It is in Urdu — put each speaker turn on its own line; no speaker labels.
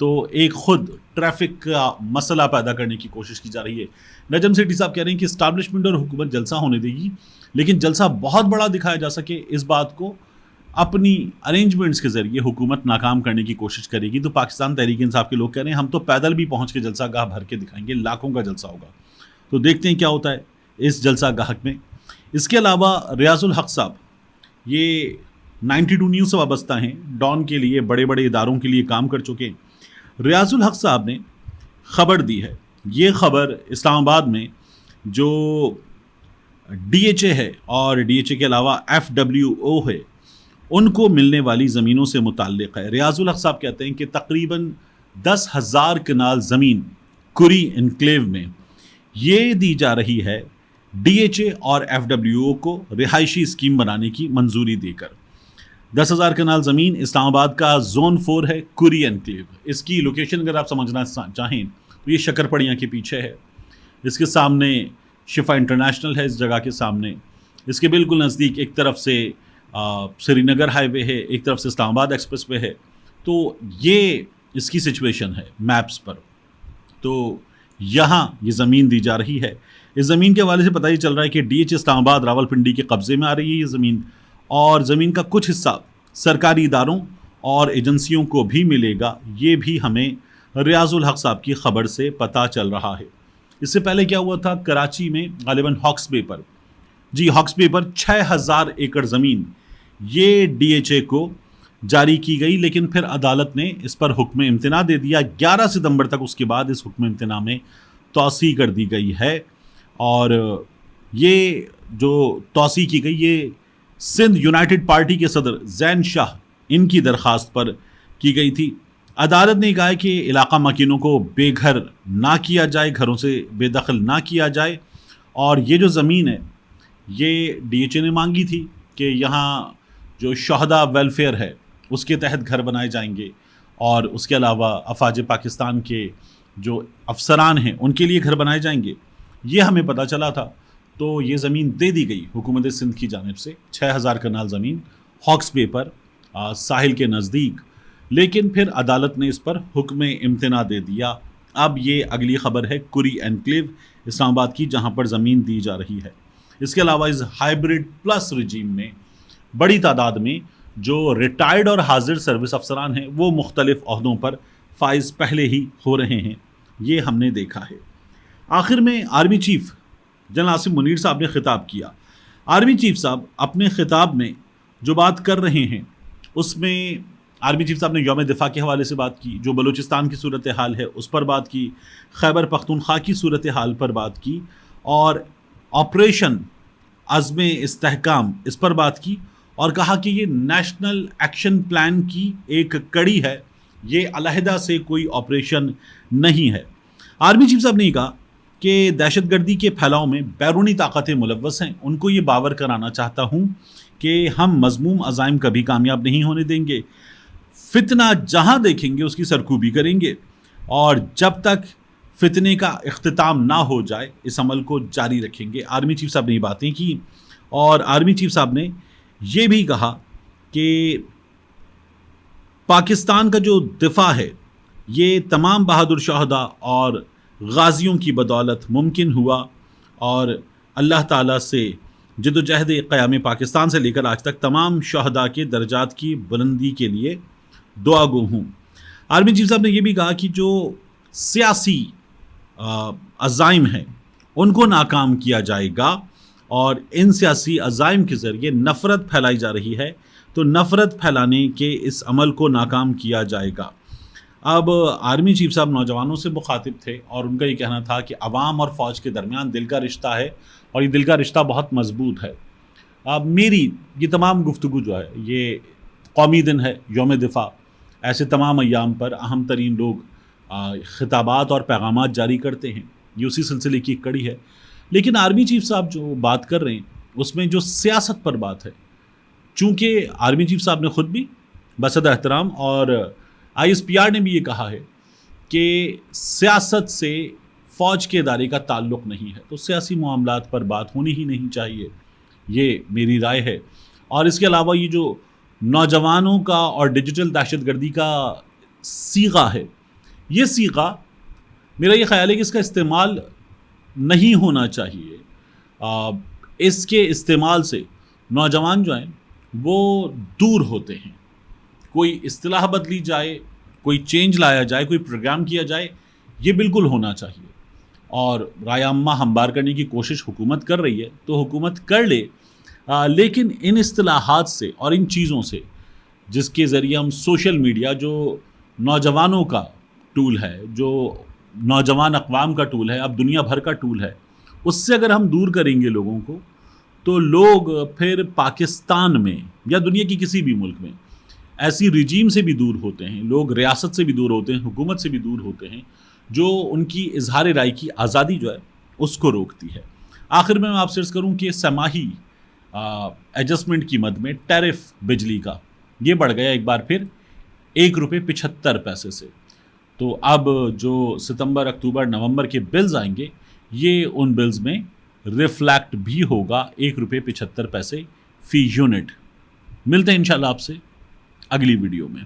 تو ایک خود ٹریفک کا مسئلہ پیدا کرنے کی کوشش کی جا رہی ہے. نجم سیٹھی صاحب کہہ رہے ہیں کہ اسٹیبلشمنٹ اور حکومت جلسہ ہونے دے گی، لیکن جلسہ بہت بڑا دکھایا جا سکے اس بات کو اپنی ارینجمنٹس کے ذریعے حکومت ناکام کرنے کی کوشش کرے گی. تو پاکستان تحریک انصاف کے لوگ کہہ رہے ہیں ہم تو پیدل بھی پہنچ کے جلسہ گاہ بھر کے دکھائیں گے، لاکھوں کا جلسہ ہوگا. تو دیکھتے ہیں کیا ہوتا ہے اس جلسہ گاہ میں. اس کے علاوہ ریاض الحق صاحب یہ 92 نیوز سے وابستہ ہیں، ڈان کے لیے بڑے بڑے اداروں کے لیے کام کر چکے ہیں. ریاض الحق صاحب نے خبر دی ہے. یہ خبر اسلام آباد میں جو ڈی ایچ اے ہے اور ڈی ایچ اے کے علاوہ FWO ہے ان کو ملنے والی زمینوں سے متعلق ہے. ریاض الحق صاحب کہتے ہیں کہ تقریباً 10,000 کنال زمین کری انکلیو میں یہ دی جا رہی ہے ڈی ایچ اے اور FWO کو رہائشی اسکیم بنانے کی منظوری دے کر. 10,000 کنال زمین اسلام آباد کا زون 4 ہے، کری انکلیو. اس کی لوکیشن اگر آپ سمجھنا چاہیں تو یہ شکر پڑیاں کے پیچھے ہے. اس کے سامنے شفا انٹرنیشنل ہے، اس جگہ کے سامنے. اس کے بالکل نزدیک ایک طرف سے سری نگر ہائی وے ہے، ایک طرف سے اسلام آباد ایکسپریس وے ہے. تو یہ اس کی سچویشن ہے میپس پر. تو یہاں یہ زمین دی جا رہی ہے. اس زمین کے حوالے سے پتہ ہی چل رہا ہے کہ ڈی ایچ اسلام آباد راولپنڈی کے قبضے میں آ رہی ہے یہ زمین، اور زمین کا کچھ حصہ سرکاری اداروں اور ایجنسیوں کو بھی ملے گا. یہ بھی ہمیں ریاض الحق صاحب کی خبر سے پتہ چل رہا ہے. اس سے پہلے کیا ہوا تھا کراچی میں غالباً ہاکس بے پر، ہاکس بے پر 6,000 ایکڑ زمین یہ ڈی ایچ اے کو جاری کی گئی، لیکن پھر عدالت نے اس پر حکم امتناع دے دیا. 11 ستمبر تک اس کے بعد اس حکم امتناع میں توسیع کر دی گئی ہے. اور یہ جو توسیع کی گئی یہ سندھ یونائٹڈ پارٹی کے صدر زین شاہ ان کی درخواست پر کی گئی تھی. عدالت نے کہا ہے کہ علاقہ مکینوں کو بے گھر نہ کیا جائے، گھروں سے بے دخل نہ کیا جائے. اور یہ جو زمین ہے یہ ڈی ایچ اے نے مانگی تھی کہ یہاں جو شہداء ویلفیئر ہے اس کے تحت گھر بنائے جائیں گے، اور اس کے علاوہ افواج پاکستان کے جو افسران ہیں ان کے لیے گھر بنائے جائیں گے. یہ ہمیں پتہ چلا تھا. تو یہ زمین دے دی گئی حکومت سندھ کی جانب سے، 6,000 کنال زمین ہاکس بے پر ساحل کے نزدیک. لیکن پھر عدالت نے اس پر حکم امتناع دے دیا. اب یہ اگلی خبر ہے کری انکلیو اسلام آباد کی، جہاں پر زمین دی جا رہی ہے. اس کے علاوہ اس ہائیبرڈ پلس رجیم میں بڑی تعداد میں جو ریٹائرڈ اور حاضر سروس افسران ہیں وہ مختلف عہدوں پر فائز پہلے ہی ہو رہے ہیں. یہ ہم نے دیکھا ہے. آخر میں army chief general Asim Munir صاحب نے خطاب کیا. آرمی چیف صاحب اپنے خطاب میں جو بات کر رہے ہیں اس میں آرمی چیف صاحب نے یوم دفاع کے حوالے سے بات کی، جو بلوچستان کی صورتحال ہے اس پر بات کی، خیبر پختونخوا کی صورتحال پر بات کی، اور آپریشن عزم استحکام اس پر بات کی، اور کہا کہ یہ نیشنل ایکشن پلان کی ایک کڑی ہے، یہ علیحدہ سے کوئی آپریشن نہیں ہے. آرمی چیف صاحب نے کہا کہ دہشت گردی کے پھیلاؤ میں بیرونی طاقتیں ملوث ہیں. ان کو یہ باور کرانا چاہتا ہوں کہ ہم مذموم عزائم کبھی کامیاب نہیں ہونے دیں گے. فتنہ جہاں دیکھیں گے اس کی سرکوبی کریں گے، اور جب تک فتنے کا اختتام نہ ہو جائے اس عمل کو جاری رکھیں گے. آرمی چیف صاحب نے یہ باتیں کی. اور آرمی چیف صاحب نے یہ بھی کہا کہ پاکستان کا جو دفاع ہے یہ تمام بہادر شہداء اور غازیوں کی بدولت ممکن ہوا، اور اللہ تعالیٰ سے جد و جہد قیام پاکستان سے لے کر آج تک تمام شہداء کے درجات کی بلندی کے لیے دعا گو ہوں. آرمی چیف صاحب نے یہ بھی کہا کہ جو سیاسی عزائم ہیں ان کو ناکام کیا جائے گا، اور ان سیاسی عزائم کے ذریعے نفرت پھیلائی جا رہی ہے تو نفرت پھیلانے کے اس عمل کو ناکام کیا جائے گا. اب آرمی چیف صاحب نوجوانوں سے مخاطب تھے اور ان کا یہ کہنا تھا کہ عوام اور فوج کے درمیان دل کا رشتہ ہے، اور یہ دل کا رشتہ بہت مضبوط ہے. اب میری یہ تمام گفتگو جو ہے یہ قومی دن ہے، یوم دفاع، ایسے تمام ایام پر اہم ترین لوگ خطابات اور پیغامات جاری کرتے ہیں، یہ اسی سلسلے کی ایک کڑی ہے. لیکن آرمی چیف صاحب جو بات کر رہے ہیں اس میں جو سیاست پر بات ہے، چونکہ آرمی چیف صاحب نے خود بھی بصد احترام اور ISPR نے بھی یہ کہا ہے کہ سیاست سے فوج کے ادارے کا تعلق نہیں ہے، تو سیاسی معاملات پر بات ہونی ہی نہیں چاہیے، یہ میری رائے ہے. اور اس کے علاوہ یہ جو نوجوانوں کا اور ڈیجیٹل دہشت گردی کا صیغہ ہے یہ سیغہ میرا یہ خیال ہے کہ اس کا استعمال نہیں ہونا چاہیے. اس کے استعمال سے نوجوان جو ہیں وہ دور ہوتے ہیں. کوئی اصطلاح بدلی جائے, کوئی چینج لایا جائے, کوئی پروگرام کیا جائے, یہ بالکل ہونا چاہیے. اور رائے عامہ ہموار کرنے کی کوشش حکومت کر رہی ہے تو حکومت کر لے, لیکن ان اصطلاحات سے اور ان چیزوں سے جس کے ذریعے ہم سوشل میڈیا جو نوجوانوں کا ٹول ہے, جو نوجوان اقوام کا ٹول ہے, اب دنیا بھر کا ٹول ہے, اس سے اگر ہم دور کریں گے لوگوں کو تو لوگ پھر پاکستان میں یا دنیا کی کسی بھی ملک میں ایسی رجیم سے بھی دور ہوتے ہیں, لوگ ریاست سے بھی دور ہوتے ہیں, حکومت سے بھی دور ہوتے ہیں, جو ان کی اظہار رائے کی آزادی جو ہے اس کو روکتی ہے. آخر میں آپ سے عرض کروں کہ سماہی ایڈجسٹمنٹ کی مد میں ٹیرف بجلی کا یہ بڑھ گیا ایک بار پھر ₹1.75 سے. تو اب جو ستمبر, اکتوبر, نومبر کے بلز آئیں گے یہ ان بلز میں ریفلیکٹ بھی ہوگا ₹1.75 فی یونٹ. ملتے ہیں انشاءاللہ آپ سے اگلی ویڈیو میں.